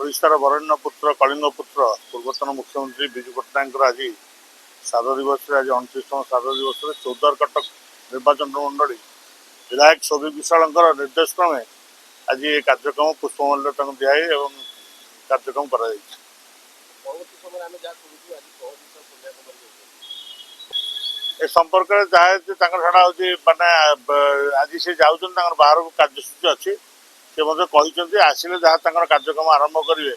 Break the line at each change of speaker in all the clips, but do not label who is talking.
ओडिशार वरेण्य पुत्र कलिंग पुत्र पूर्वतन मुख्यमंत्री विजु पट्टनायक आज श्राद्ध दिवस आज 29तम श्राद्ध दिवस चौदार कटक निर्वाचन मंडली विधायक सौभिक विशाल निर्देश क्रमे आज ये कार्यक्रम पुष्पमाल्य दिखाई कार्यक्रम कर संपर्क जहाँ छाड़ा हूँ मानने आज से जाऊँ बाहर को कार्यसूची अच्छी से आसिले जहाँ कार्यक्रम आरंभ करेंगे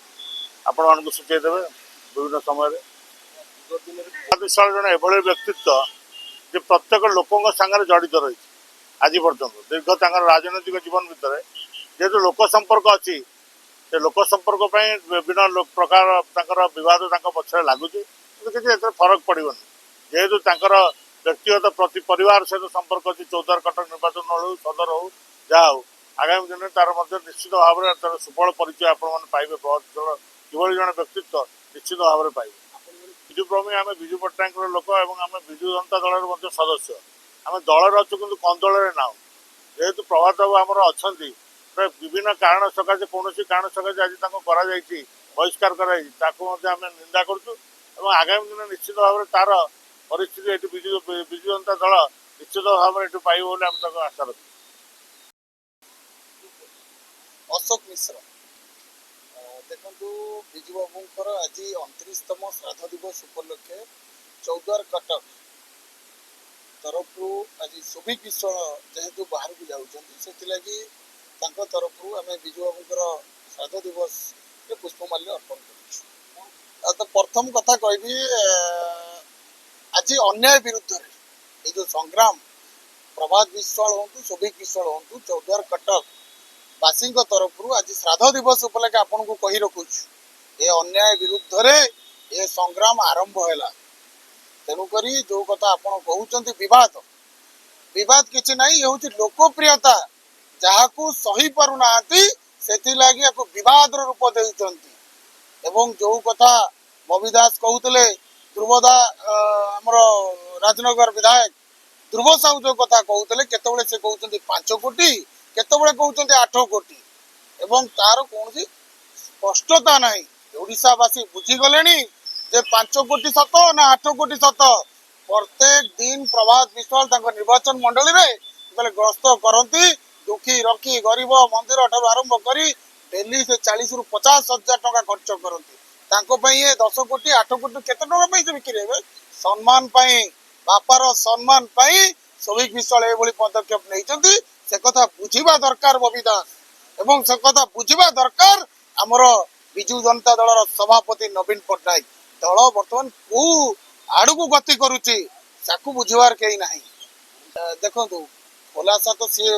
आपण मान सूचे देवे विभिन्न समय विशाल जन एभली व्यक्तित्व जे प्रत्येक लोकों सागर जड़ित रही आज पर्यटन दीर्घ राजनैतिक जीवन भितर जेहेतु लोक संपर्क अच्छी से लोक संपर्क विभिन्न प्रकार बद पचर लगुच किसी फरक पड़ोनी जेहेतु व्यक्तिगत प्रति परिवार सहित संपर्क अच्छी चौदार कटक निर्वाचन हो सदर हो जहाँ हो आगामी दिन तार निश्चित भाव में तार सुफल परिचय आपण पाइबे किभली जन व्यक्तित्व निश्चित भाव में पाइबे विजु प्रेमी आम विजु पट्टनायक लोक आम विजु जनता दल सदस्य आम दल अच्छु कि कौन दल ना जेहेतु प्रभात बाबू आमर अच्छा विभिन्न कारण सकाशे कौन कारण सकाशे आज बहिष्कार कर निंदा करूँ आगामी दिन निश्चित भाव में तार परिस्थिति ये विजु जनता दल निश्चित भाव में पाइब बोली आम आशा रखी
अशोक मिश्र देखु विजु बाबूर आज 29तम श्राद्ध दिवस उपलक्षे चौद्वार कटक तरफ आज सौभिक विश्वाल जेहेतु बाहर को जाऊँगी तरफ आम विजु बाबूर श्राद्ध दिवस पुष्पमाल्य अर्पण कर तो प्रथम कथा कहि आज अन्याय विरुद्ध ये जो संग्राम प्रभात विश्वाल हूँ सौभिक विश्वाल हूँ चौद्वार कटक बासी तरफ आज श्राद्ध दिवस उपलक्षे आपन को कही रखुच ये अन्याय विरुद्ध रे ये संग्राम आरंभ है तेणुक जो कथा आपड़ कहते विवाद विवाद किसी ना ये हूँ लोकप्रियता जहाँ को सही पारना से विवाद रूप देते जो कथा बबी दास कहते ध्रुवदा आमर राजनगर विधायक ध्रुव साहू जो कथा कहते केतबले से कहते 5 कोटी केतबले कहते 8 कोटी एवं तार कौन स्पष्टता ना ओडिशावासी बुझीगले जे 5 कोटी सत ना 8 कोटी सत प्रत्येक दिन प्रभात विश्वाल निर्वाचन मंडली रे ग्रस्त करती दुखी रखी गरीब मंदिर ठार आरंभ कर डेली से 40 ରୁ 50 हजार टका खर्च करती ये 10 कोटी 8 कोटी केते टका से बिक्री हे सम्मान बापार सम्मान सौभिक विश्वाल ये पदक्षेप नहीं से कथा बुझा दरकार बबी दास एवं से कथा बुझा दरकार आमर विजु जनता दल सभापति नवीन पट्टनायक दल बर्तमान को आड़ को गति करुच्ची बुझार कहीं ना देखु खुलासा तो सी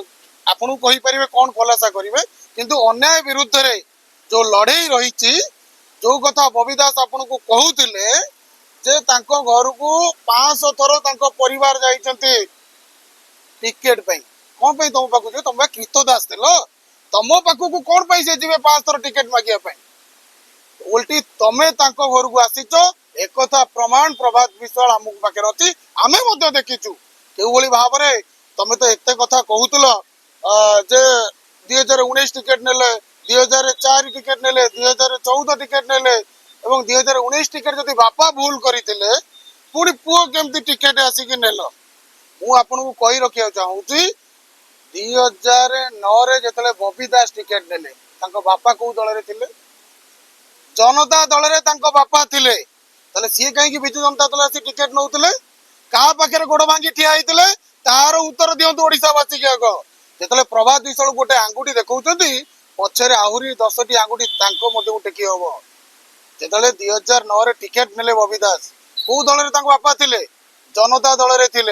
आपन कहीपर कौन खुलासा करेंगे किंतु अन्याय विरुद्ध रे जो लड़े रही जो कथा बबी दास आपन को कहते जे घर को 500 थर परिवार जाइछन्ते टिकेट कौन तुम पाक तुम कृतदास दिल तुम पाक को कौन से जी 5 थर टिकेट मागे उल्टी तमें घर को आसीच एक प्रमाण प्रभात विश्वाल आम पाखे अच्छी आम देखीचु के भाव में तुम तो एत कथा कहूल जे 2019 टिकेट ने 2004 टिकेट ने 2014 टिकेट ने 2019 टिकेट जब बापा भूल करते पुणी पुओ केमती टिकेट आसिक नेल मुझे कही रखा चाहूँगी 2009 जो बबी दास टिकेट ने बापा कौ दल जनता दल बापा थे सी कहीं विजु जनता दल आसी टिकेट नौते क्या पाखे गोड़ भांगी ठिया होते तार उत्तर दिंतु ओडावासी के आग जो प्रभात विश्वाल गोटे आंगुठी देखा पछरे आहरी 10टी आंगुठी टेकी हम जो 2009 टिकेट ने बबी दास कौ दल बापा थे जनता दल थे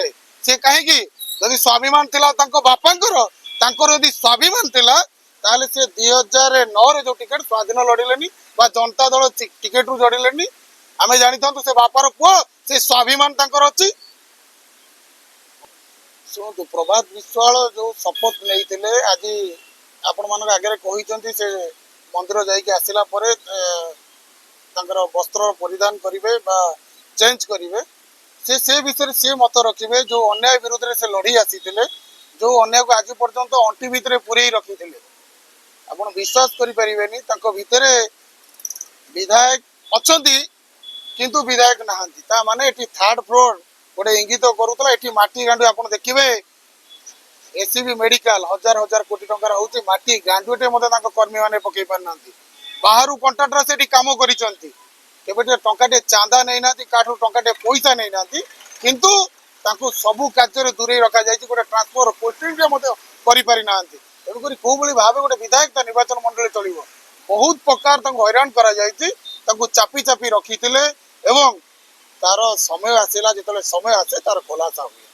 सी कहीं जदि स्वाभिमान थिला बापांकर यदि स्वाभिमान थिला ताले से 2009 जो टिकेट स्वाधीन लड़िले जनता दल टिकेट रू जड़िले आम जानी था से बापार पुओ से स्वाभिमान अच्छी शुणु प्रभात विश्वाल जो शपथ नहीं आज आपण मान आगे कहते से मंदिर जाइए आसला वस्त्र परिधान करेंगे चेंज करेंगे से विषय सी मत रखिए जो अन्याय विरुद्ध से लड़ी आसी जो अन्याय को आज पर्यंत अंटी भितर पूरे रखी आप विश्वास करें भितर विधायक अछंती किंतु विधायक नहांती ता माने एटी थर्ड फ्लोर गोटे इंगित करूतला एटी माटी गांडू आपण देखिबे एसीबी मेडिकल हजार हजार कोटी टंकार होउची माटी गांडूटे मते तांको कर्मी माने पकई पार नांती बाहरु कॉन्ट्रैक्टर सेठी काम करिसंती केबेटे टंकाटे चांदा नै नांती काठू टंकाटे पैसा नै नांती किंतु तांको सबु कार्य दूरे रखा जायछि गोटे ट्रांसफर पोस्टिंग जे मते करि पारि नांती एनु करी को बळी भाबे गोटे विधायक ता निर्वाचन मंडली चलिबो बहुत प्रकार तांको हैरान करा जायछि तांको चापी चापी रखिथिले एवं तार समय आसिला जेतले समय आसे तार खुलासा हुए।